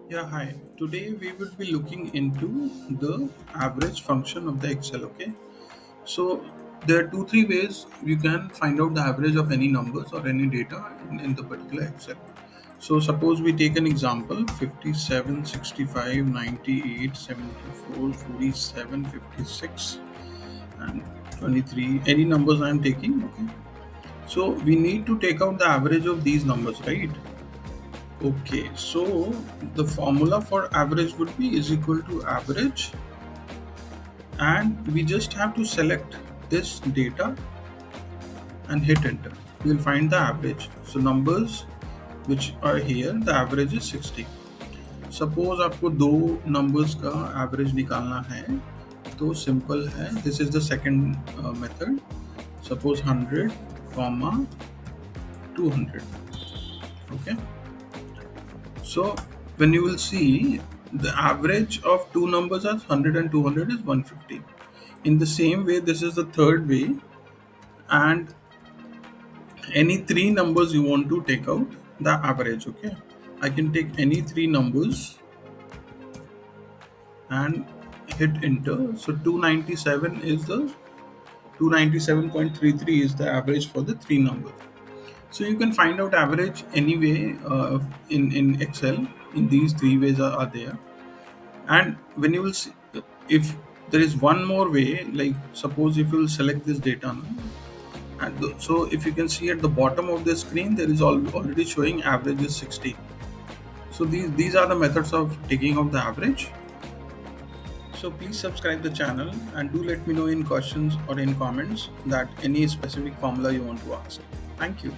Yeah, hi. Today we will be looking into the average function of the Excel. Okay, so there are two, three ways you can find out the average of any numbers or any data in the particular Excel. So suppose we take an example 57, 65, 98, 74, 47, 56, and 23. Any numbers I am taking. Okay, so we need to take out the average of these numbers, right? Okay, so the formula for average would be is equal to average, and we just have to select this data and hit enter. We'll find the average. So numbers which are here, the average is 60. Suppose आपको दो numbers का average निकालना है तो simple है. This is the second method. Suppose 100, comma 200. Okay. So when you will see the average of two numbers as 100 and 200 is 150. In the same way, this is the third way, and any three numbers you want to take out the average. Okay, I can take any three numbers and hit enter. So 297 is the 297.33 is the average for the three numbers. So you can find out average anyway in Excel. In these three ways are there. And when you will see, if there is one more way, like suppose if you will select this data now, and so if you can see at the bottom of the screen there is already showing average is 60. So these are the methods of taking out the average. So please subscribe the channel and do let me know in questions or in comments that any specific formula you want to ask. Thank you.